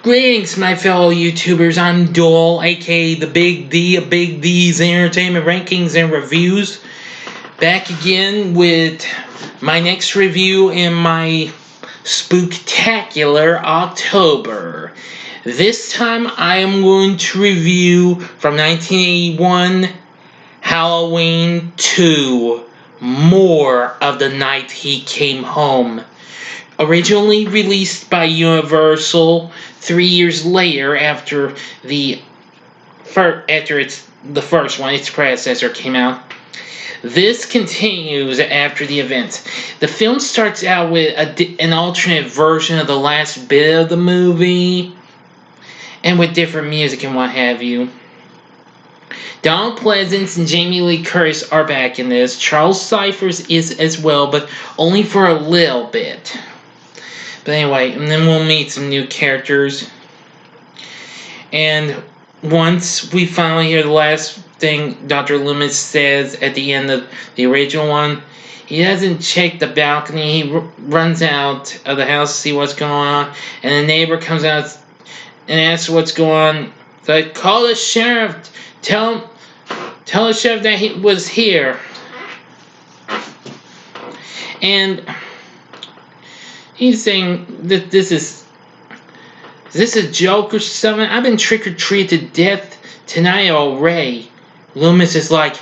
Greetings, my fellow YouTubers. I'm Dole, aka the Big D of Big D's Entertainment Rankings and Reviews. Back again with my next review in my spooktacular October. This time I am going to review from 1981 Halloween 2, More of the Night He Came Home. Originally released by Universal 3 years later after the first one, its predecessor, came out. This continues after the events. The film starts out with an alternate version of the last bit of the movie, and with different music and what have you. Donald Pleasence and Jamie Lee Curtis are back in this. Charles Cyphers is as well, but only for a little bit. But anyway, and then we'll meet some new characters. And once we finally hear the last thing Dr. Loomis says at the end of the original one, he doesn't check the balcony. He runs out of the house to see what's going on. And the neighbor comes out and asks what's going on. It's like, call the sheriff. Tell the sheriff that he was here. And he's saying that is this a joke or something? I've been trick-or-treated to death tonight already. Loomis is like,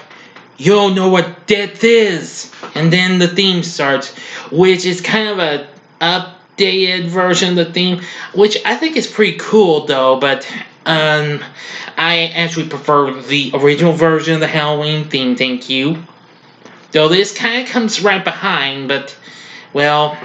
you don't know what death is. And then the theme starts, which is kind of a updated version of the theme, which I think is pretty cool though, but I actually prefer the original version of the Halloween theme, thank you. Though this kind of comes right behind, but, well,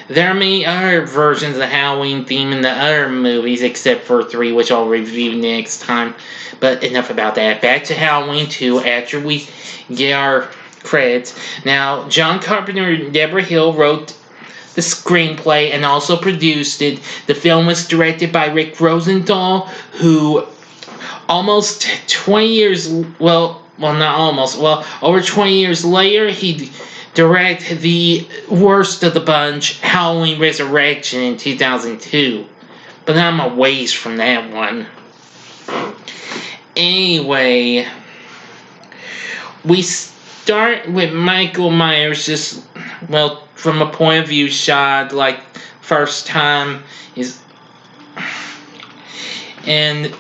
there are many other versions of the Halloween theme in the other movies, except for 3, which I'll review next time. But enough about that. Back to Halloween 2 after we get our credits. Now, John Carpenter and Deborah Hill wrote the screenplay and also produced it. The film was directed by Rick Rosenthal, who almost 20 years, over 20 years later, he directed the worst of the bunch, Halloween Resurrection, in 2002. But I'm a ways from that one. Anyway, we start with Michael Myers just, from a point of view shot, like first time, and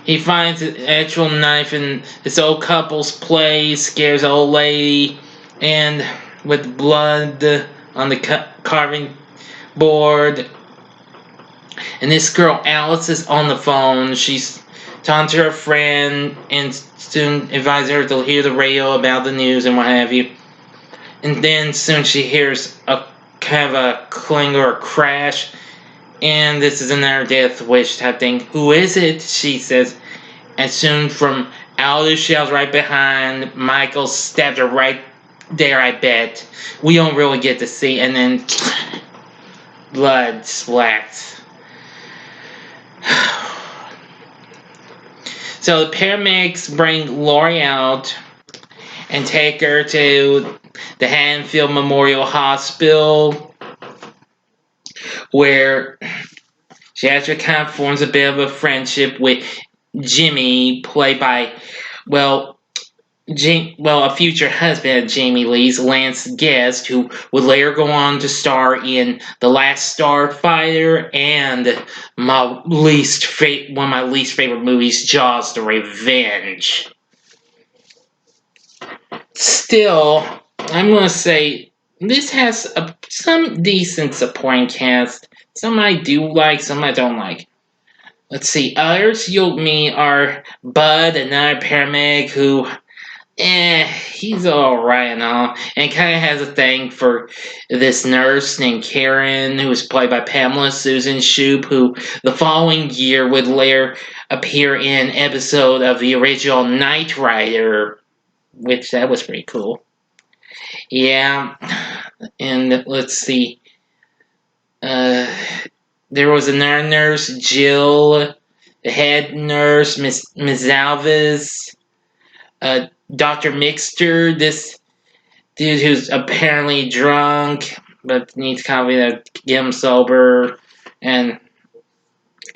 he finds an actual knife in this old couple's place, scares the old lady, and with blood on the carving board. And this girl Alice is on the phone. She's talking to her friend and soon advises her to hear the radio about the news and what have you. And then soon she hears a kind of a cling or a crash. And this is another death wish type thing. Who is it? She says. And soon from out of the shells right behind, Michael stabbed her right there, I bet. We don't really get to see. And then blood splats. So the paramedics bring Lori out and take her to the Haddonfield Memorial Hospital, where she actually kind of forms a bit of a friendship with Jimmy, played by, a future husband of Jamie Lee's, Lance Guest, who would later go on to star in The Last Starfighter and one of my least favorite movies, Jaws: The Revenge. Still, I'm going to say this has some decent supporting cast. Some I do like, some I don't like. Let's see, others you'll meet are Bud, another paramedic who, he's alright and all, and kind of has a thing for this nurse named Karen, who was played by Pamela Susan Shoop, who the following year would later appear in an episode of the original Knight Rider, which that was pretty cool. Yeah, and let's see, there was another nurse, Jill, the head nurse, Miss Alves, Dr. Mixter, this dude who's apparently drunk, but needs coffee to get him sober, and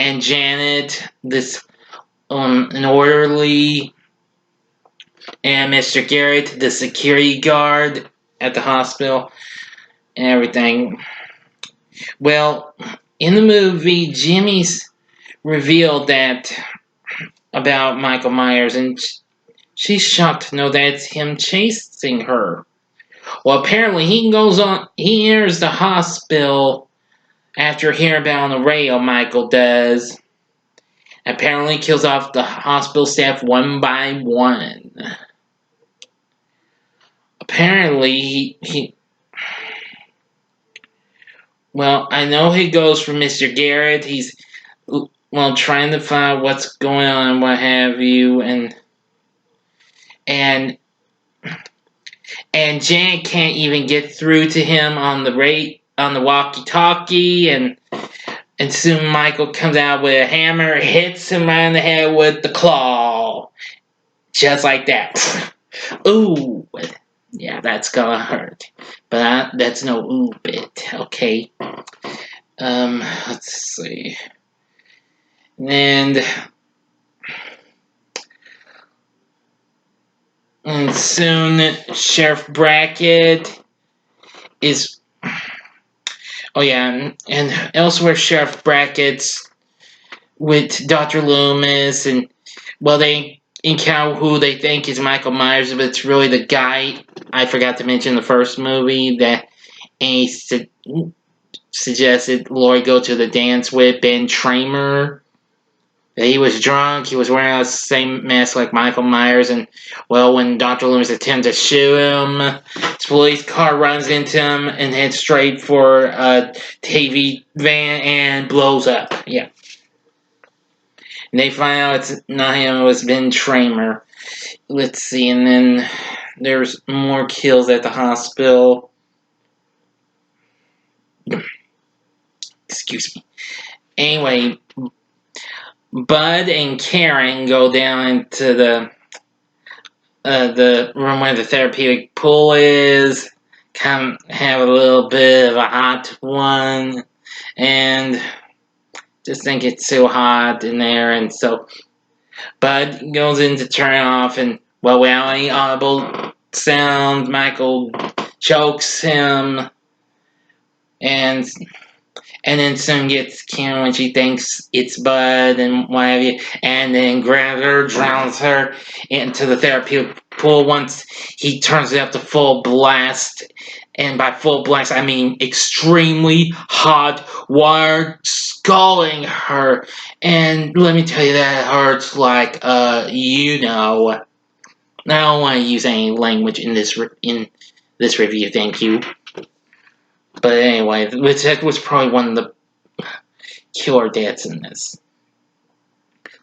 and Janet, this an orderly, and Mr. Garrett, the security guard at the hospital, and everything. Well, in the movie, Jimmy's revealed that about Michael Myers, and she's shocked to know that it's him chasing her. Well, apparently he enters the hospital after hearing about on the radio, Michael does. Apparently kills off the hospital staff one by one. Apparently well, I know he goes for Mr. Garrett. He's trying to find out what's going on and what have you, and Janet can't even get through to him on the walkie-talkie, and soon Michael comes out with a hammer, hits him right in the head with the claw, just like that. Ooh, yeah, that's gonna hurt, but that's no ooh bit. Okay. Let's see, and soon Sheriff Brackett is. Oh yeah, and elsewhere Sheriff Brackett's with Dr. Loomis, and they encounter who they think is Michael Myers, but it's really the guy I forgot to mention in the first movie that he suggested Laurie go to the dance with, Ben Tramer. He was drunk, he was wearing the same mask like Michael Myers, and when Dr. Loomis attempts to shoot him, his police car runs into him and heads straight for a TV van and blows up. Yeah. And they find out it's not him, it was Ben Tramer. Let's see, and then there's more kills at the hospital. Excuse me. Anyway, Bud and Karen go down into the room where the therapeutic pool is, kind of have a little bit of a hot one, and just think it's too hot in there, and so Bud goes in to turn it off, and without any audible sound, Michael chokes him, and then soon gets Karen when she thinks it's Bud and what have you, and then grabs her, drowns her into the therapeutic pool once he turns it up to full blast. And by full blast, I mean extremely hot water scalding her. And let me tell you, that hurts like, I don't want to use any language in this review, thank you. But anyway, that was probably one of the killer deaths in this.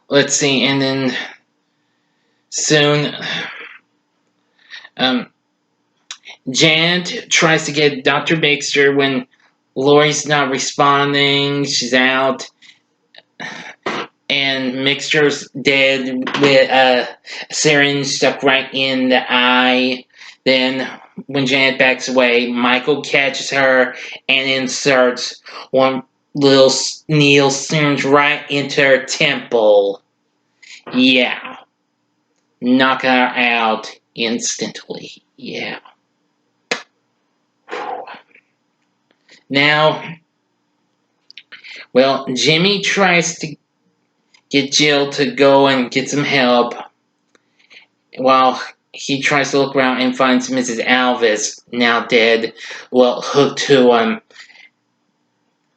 Let's see, and then soon, Janet tries to get Dr. Baxter when Laurie's not responding. She's out, and Mixture's dead with a syringe stuck right in the eye. Then, when Janet backs away, Michael catches her and inserts one little needle syringe right into her temple. Yeah. Knock her out instantly. Yeah. Now, Jimmy tries to get Jill to go and get some help while he tries to look around and finds Mrs. Alvis, now dead, hooked to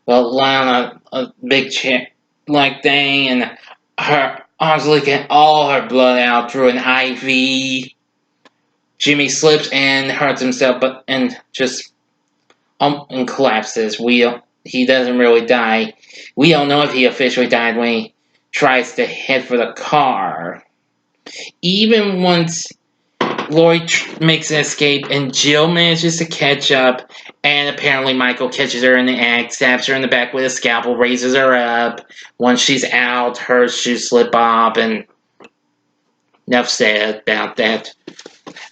lying on a big chair like thing, and her arms leaking all her blood out through an IV. Jimmy slips and hurts himself, and collapses. He doesn't really die. We don't know if he officially died when he tries to head for the car. Even once Laurie makes an escape and Jill manages to catch up, and apparently Michael catches her in the act, stabs her in the back with a scalpel, raises her up. Once she's out, her shoes slip off, and enough said about that.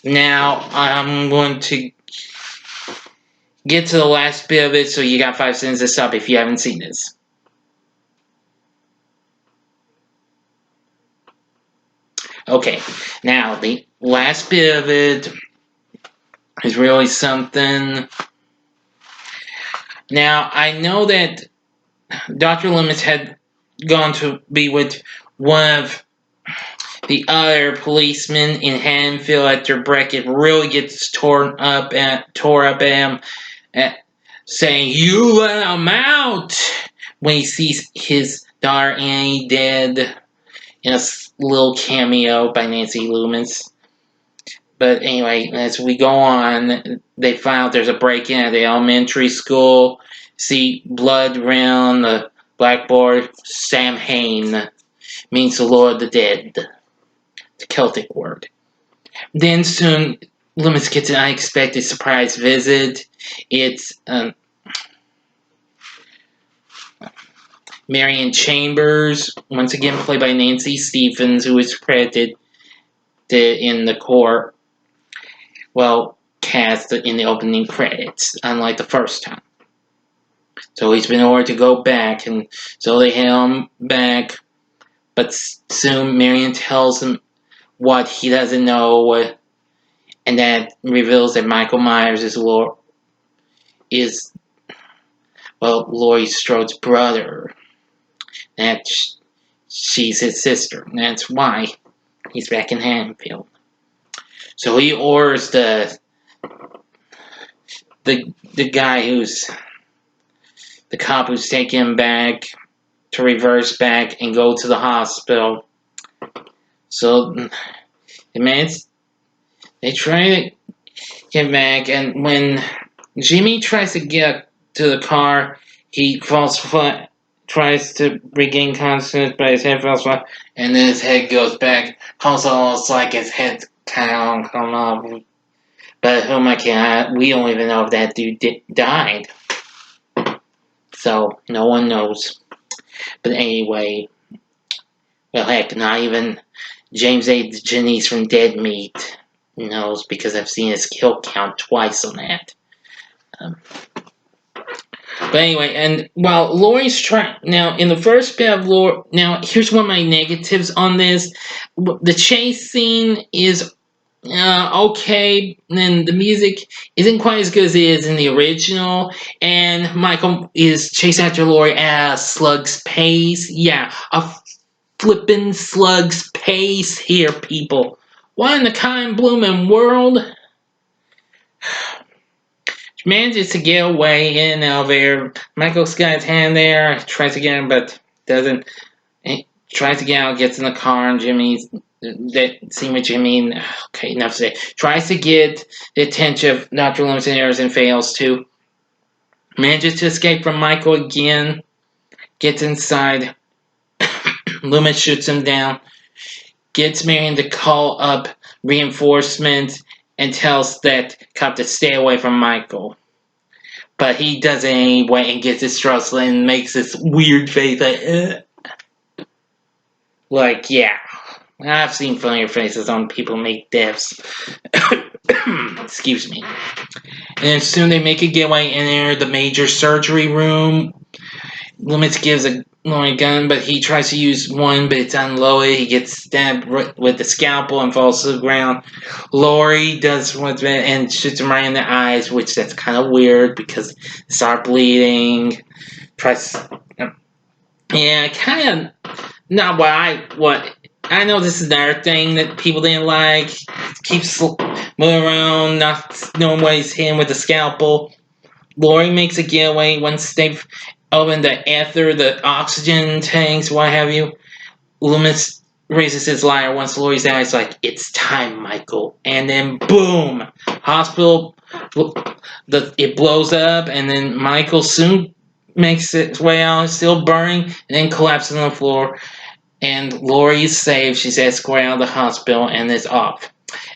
Now, I'm going to get to the last bit of it, so you got 5 seconds to stop if you haven't seen this. Okay, now the last bit of it is really something. Now, I know that Dr. Loomis had gone to be with one of the other policemen in Haddonfield after Beckett really gets tore up at him, saying, "You let him out!" when he sees his daughter Annie dead in a little cameo by Nancy Loomis. But anyway, as we go on, they find out there's a break-in at the elementary school. See blood around the blackboard. Samhain means the Lord of the Dead. It's a Celtic word. Then soon, Loomis gets an unexpected surprise visit. It's Marion Chambers, once again played by Nancy Stephens, who is credited in the core, cast in the opening credits, unlike the first time. So he's been ordered to go back, and so they head him back. But soon Marion tells him what he doesn't know, and that reveals that Michael Myers is Laurie Strode's brother. That she's his sister, and that's why he's back in Haddonfield. So he orders the guy who's the cop who's taking him back to reverse back and go to the hospital. So they try to get back, and when Jimmy tries to get to the car, he falls flat, tries to regain consciousness, but his head falls flat, and then his head goes back. Almost like his head kind of come up. But who am I? We don't even know if that dude died. So no one knows. But anyway, well, heck, not even James A. Janice from Dead Meat knows, because I've seen his kill count twice on that. But anyway, and while Laurie's trying, now in the first bit of Laurie, now here's one of my negatives on this. The chase scene is okay, and the music isn't quite as good as it is in the original, and Michael is chasing after Laurie at a slug's pace. Yeah, a flippin' slug's pace here, people. What in the kind blooming world? Manages to get away in an elevator. Michael's got his hand there, tries to get him, but doesn't. He tries to get out, gets in the car, and Jimmy's. Scene with Jimmy. Okay, enough to say. Tries to get the attention of Dr. Loomis and Ayers and fails to. Manages to escape from Michael again. Gets inside. Loomis shoots him down. Gets Marion to call up reinforcements and tells that cop to stay away from Michael. But he does it anyway and gets distressed and makes this weird face like, yeah. I've seen funnier faces on people who make deaths. Excuse me. And then soon they make a getaway and enter the major surgery room. Loomis gives Laurie a gun, but he tries to use one, but it's unloaded. He gets stabbed with the scalpel and falls to the ground. Laurie does what's bad and shoots him right in the eyes, which that's kind of weird because they start bleeding. Yeah, kind of not what I know. This is another thing that people didn't like. Keeps moving around, not knowing what he's hitting with the scalpel. Laurie makes a getaway once they've opened the ether, the oxygen tanks, what have you. Loomis raises his lighter once Laurie's out. He's like, "It's time, Michael." And then boom, hospital. It blows up, and then Michael soon makes its way out. It's still burning, and then collapses on the floor. And Laurie is saved. She's escorted out of the hospital, and it's off.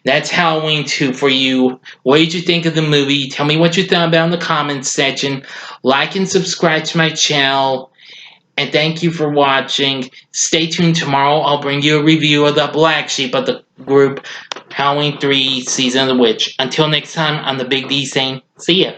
That's Halloween 2 for you. What did you think of the movie? Tell me what you thought about in the comments section. Like and subscribe to my channel. And thank you for watching. Stay tuned. Tomorrow I'll bring you a review of the black sheep of the group Halloween 3 Season of the Witch. Until next time, I'm the Big D saying, see ya.